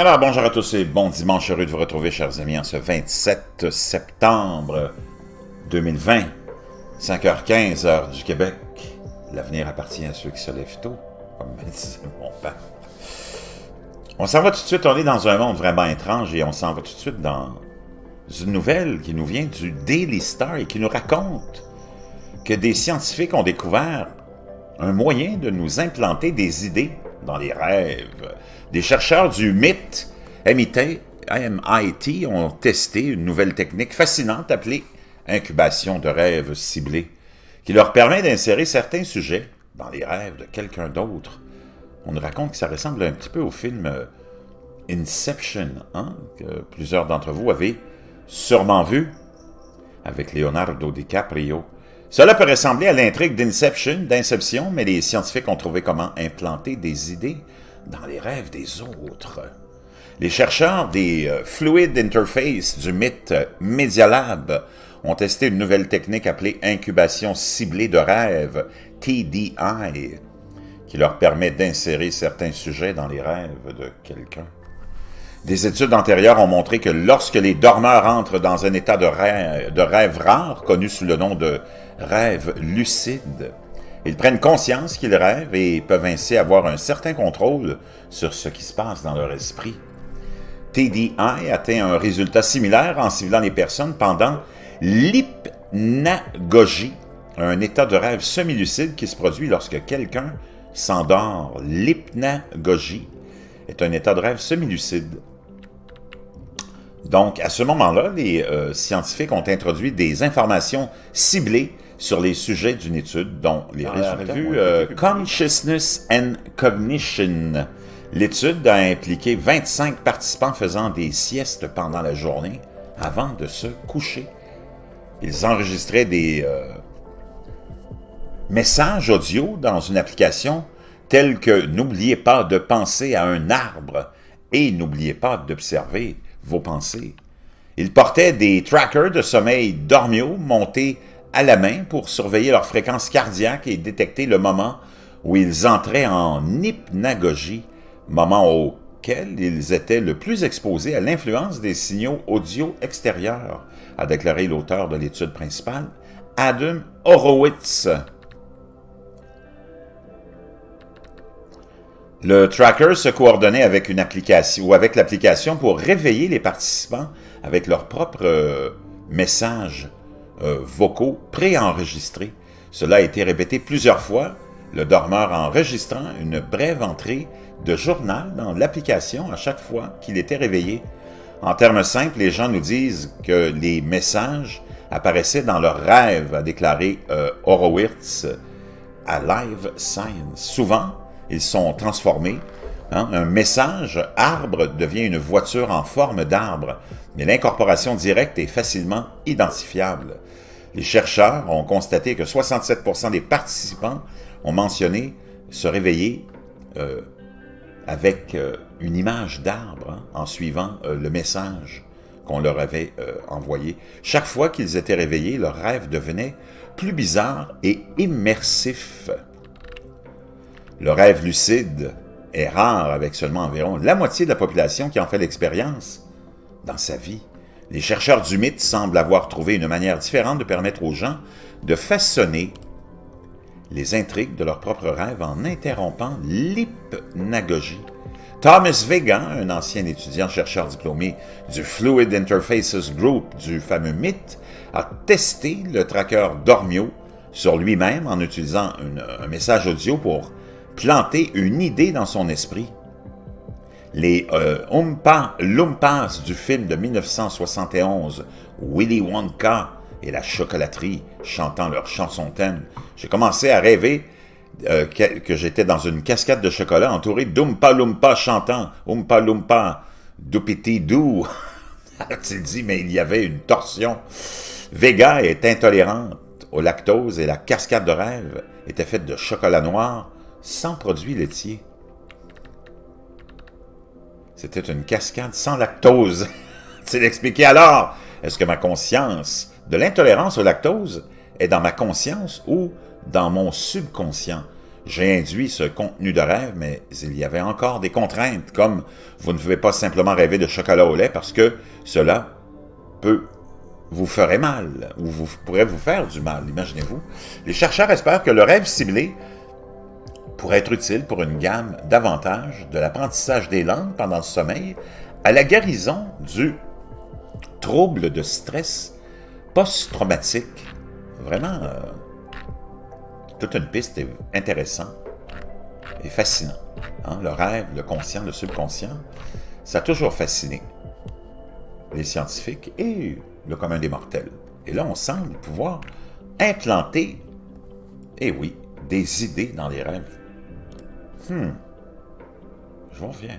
Alors, bonjour à tous et bon dimanche, heureux de vous retrouver, chers amis, en ce 27 septembre 2020, 5h15, heure du Québec. L'avenir appartient à ceux qui se lèvent tôt, comme me disait mon père. On s'en va tout de suite, on est dans un monde vraiment étrange et on s'en va tout de suite dans une nouvelle qui nous vient du Daily Star et qui nous raconte que des scientifiques ont découvert un moyen de nous implanter des idées dans les rêves. Des chercheurs du MIT ont testé une nouvelle technique fascinante appelée incubation de rêves ciblés, qui leur permet d'insérer certains sujets dans les rêves de quelqu'un d'autre. On nous raconte que ça ressemble un petit peu au film Inception, que plusieurs d'entre vous avez sûrement vu, avec Leonardo DiCaprio. Cela peut ressembler à l'intrigue d'Inception, mais les scientifiques ont trouvé comment implanter des idées dans les rêves des autres. Les chercheurs des Fluid Interface du MIT Media Lab ont testé une nouvelle technique appelée incubation ciblée de rêves, TDI, qui leur permet d'insérer certains sujets dans les rêves de quelqu'un. Des études antérieures ont montré que lorsque les dormeurs entrent dans un état de rêve rare, connu sous le nom de rêve lucide, ils prennent conscience qu'ils rêvent et peuvent ainsi avoir un certain contrôle sur ce qui se passe dans leur esprit. TDI atteint un résultat similaire en ciblant les personnes pendant l'hypnagogie, un état de rêve semi-lucide qui se produit lorsque quelqu'un s'endort. L'hypnagogie est un état de rêve semi-lucide. Donc, à ce moment-là, les scientifiques ont introduit des informations ciblées sur les sujets d'une étude, dont les résultats Consciousness and Cognition. L'étude a impliqué 25 participants faisant des siestes pendant la journée avant de se coucher. Ils enregistraient des messages audio dans une application telle que « N'oubliez pas de penser à un arbre » et « N'oubliez pas d'observer vos pensées ». Ils portaient des trackers de sommeil dormio montés à la main pour surveiller leur fréquence cardiaque et détecter le moment où ils entraient en hypnagogie, moment auquel ils étaient le plus exposés à l'influence des signaux audio extérieurs, a déclaré l'auteur de l'étude principale, Adam Horowitz. Le tracker se coordonnait avec une application ou avec l'application pour réveiller les participants avec leurs propres messages vocaux préenregistrés. Cela a été répété plusieurs fois, le dormeur enregistrant une brève entrée de journal dans l'application à chaque fois qu'il était réveillé. En termes simples, les gens nous disent que les messages apparaissaient dans leurs rêves, a déclaré Horowitz à Live Science. Souvent, ils sont transformés. Un message arbre devient une voiture en forme d'arbre, mais l'incorporation directe est facilement identifiable. Les chercheurs ont constaté que 67% des participants ont mentionné se réveiller avec une image d'arbre en suivant le message qu'on leur avait envoyé. Chaque fois qu'ils étaient réveillés, leur rêve devenait plus bizarre et immersif. Le rêve lucide est rare avec seulement environ la moitié de la population qui en fait l'expérience dans sa vie. Les chercheurs du MIT semblent avoir trouvé une manière différente de permettre aux gens de façonner les intrigues de leurs propres rêves en interrompant l'hypnagogie. Thomas Vega, un ancien étudiant chercheur diplômé du Fluid Interfaces Group du fameux MIT, a testé le tracker Dormio sur lui-même en utilisant un message audio pour planter une idée dans son esprit. Les Oompa Loompas du film de 1971, Willy Wonka et la chocolaterie chantant leur chanson thème, j'ai commencé à rêver que j'étais dans une cascade de chocolat entourée d'Oompa Loompa chantant Oompa Loompa Doupiti Dou. Tu dit, mais il y avait une torsion. Vega est intolérante au lactose et la cascade de rêve était faite de chocolat noir sans produits laitiers. C'était une cascade sans lactose. C'est expliqué alors. Est-ce que ma conscience de l'intolérance au lactose est dans ma conscience ou dans mon subconscient? j'ai induit ce contenu de rêve, mais il y avait encore des contraintes, comme vous ne pouvez pas simplement rêver de chocolat au lait parce que cela peut vous ferait mal, ou pourrait vous faire du mal, imaginez-vous. Les chercheurs espèrent que le rêve simulé pourrait être utile pour une gamme d'avantages, de l'apprentissage des langues pendant le sommeil, à la guérison du trouble de stress post-traumatique. Vraiment, toute une piste intéressante et fascinante. Hein? Le rêve, le conscient, le subconscient, ça a toujours fasciné les scientifiques et le commun des mortels. Et là, on semble pouvoir implanter, eh oui, des idées dans les rêves. Je vous reviens.